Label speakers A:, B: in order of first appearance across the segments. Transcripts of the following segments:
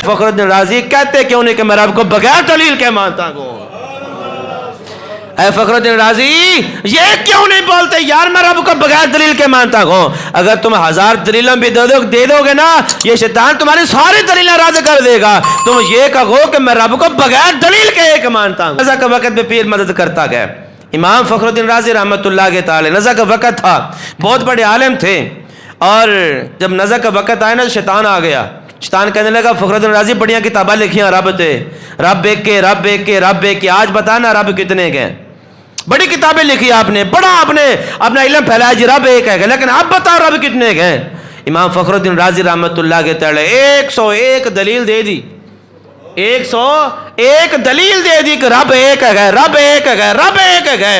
A: फखरुद्दीन राजी कहते क्यों नहीं कि मैं रब को बगैर दलील के मानता हूँ। फखरुद्दीन राजी ये क्यों नहीं बोलते यार मैं रब को बगैर दलील के मानता हूँ। अगर तुम 1000 दलीलें भी दे दोगे ना, ये शैतान तुम्हारी सारी दलीलें रद्द कर देगा। तुम ये कहो कि मैं रब को बगैर दलील के एक मानता हूँ। नज़ा का वक़्त में पीर मदद करता गया। इमाम फखरुद्दीन राजी रहमतुल्लाह ताला, नज़ा का वक़्त था, बहुत बड़े आलिम थे, और जब नज़ा का वक़्त आया ना तो शैतान आ गया। शैतान कहने लगा फखरुद्दीन राजी बढ़िया किताबें लिखियाँ रब थे, रब एक के रब एक के रब एक के, आज बताना रब कितने के। बड़ी किताबें लिखी आपने, बड़ा आपने अपना इल्म फैलाया जी रब एक है, लेकिन आप बताओ रब कितने के। इमाम फखरुद्दीन राजी रहमतुल्लाह ताला 101 दलील दे दी, 101 दलील दे दी कि रब एक है, रब एक है, रब एक है।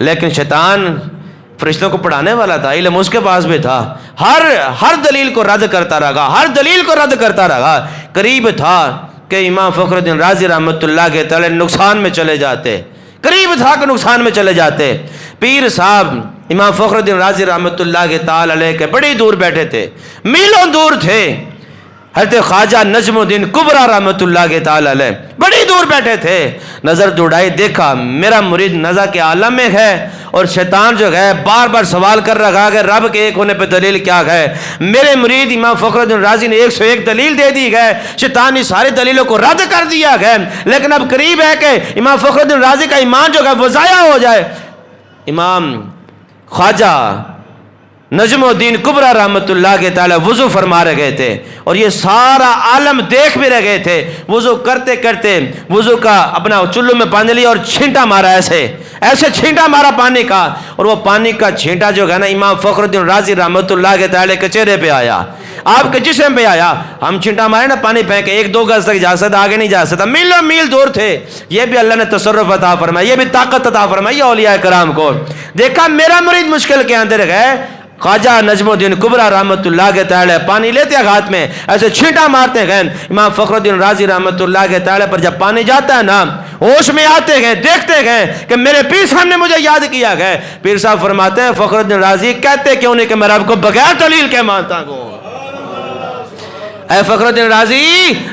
A: लेकिन शैतान फरिश्तों को पढ़ाने वाला था, इल्म उसके पास भी था, हर दलील को रद्द करता रहा, हर दलील को रद्द करता रहा। करीब था कि इमाम फखरुद्दीन राजी रहमतुल्लाह के ताला नुकसान में चले जाते, करीब था कि नुकसान में चले जाते। पीर साहब इमाम फखरुद्दीन राजी रहमतुल्लाह के ताला अलैह के बड़ी दूर बैठे थे, मीलों दूर थे। हज़रत ख्वाजा नजमुद्दीन कुबरा रहमतुल्लाह के ताला अलैह बड़ी दूर बैठे थे। नज़र दौड़ाई, देखा मेरा मुरीद नज़ा के आलम में है, और शैतान जो है बार बार सवाल कर रहा है रब के एक होने पे दलील क्या है। मेरे मुरीद इमाम फखरुद्दीन राजी ने 101 दलील दे दी है, शैतान ने सारी दलीलों को रद्द कर दिया है। लेकिन अब करीब है कि इमाम फखरुद्दीन राजी का ईमान जो है वो ज़ाया हो जाए। इमाम ख्वाजा नजमुद्दीन कुबरा रहमतुल्लाह के ताला वुज़ू फरमा रहे थे, और ये सारा आलम देख भी रहे थे। वुज़ू करते करते वुज़ू का अपना चुल्लू में पानी लिया और छींटा मारा, ऐसे छींटा मारा पानी का, और वो पानी का छींटा जो है ना इमाम फखरुद्दीन राजी रहमतुल्लाह के ताला के चेहरे पे आया, आपके जिस्म पे आया। हम छींटा मारे ना पानी फेंक 1-2 गज तक जा सकता, आगे नहीं जा सकता, मीलों मील दूर थे। ये भी अल्लाह ने तसर्रुफ अता फरमाया, ये भी ताकत अता फरमाई औलिया कराम को। देखा मेरा मुरीद मुश्किल के अंदर है, ख्वाजा नजमुद्दीन कुबरा रहमतुल्लाह के ताला पानी लेते हैं हाथ में, ऐसे छींटा मारते हैं। इमाम फखरुद्दीन राजी रहमतुल्लाह के ताला पर जब पानी जाता है ना, होश में आते हैं, देखते हैं कि मेरे पीर साहब ने मुझे याद किया है। पीर साहब फरमाते हैं फखरुद्दीन राजी कहते क्यों नहीं कि मैं रब को बगैर दलील के मानता हूँ। फखरुद्दीन राजी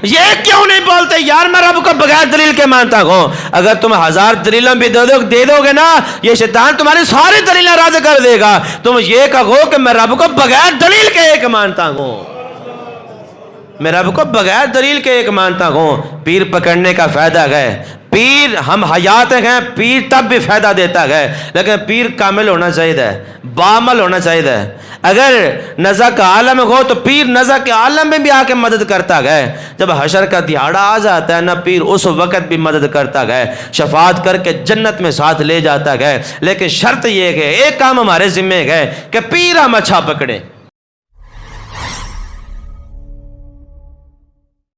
A: ये क्यों नहीं बोलते यार मैं रब को बगैर दलील के मानता हूँ। अगर तुम 1000 दलीलें भी दे दोगे ना, ये शैतान तुम्हारी सारी दलीलें रद्द कर देगा। तुम ये कहो कि मैं रब को बगैर दलील के एक मानता हूँ, मैं रब को बगैर दलील के एक मानता हूँ। पीर पकड़ने का फायदा है, पीर हम हयात हैं, पीर तब भी फायदा देता है, लेकिन पीर कामिल होना चाहिए, बामल होना चाहिए। अगर नज़ा का आलम हो तो पीर नज़ा के आलम में भी आके मदद करता है। जब हशर का दिहाड़ा आ जाता है ना, पीर उस वक़्त भी मदद करता है, शफात करके जन्नत में साथ ले जाता है। लेकिन शर्त यह है, एक काम हमारे जिम्मे है कि पीर हम अच्छा पकड़े।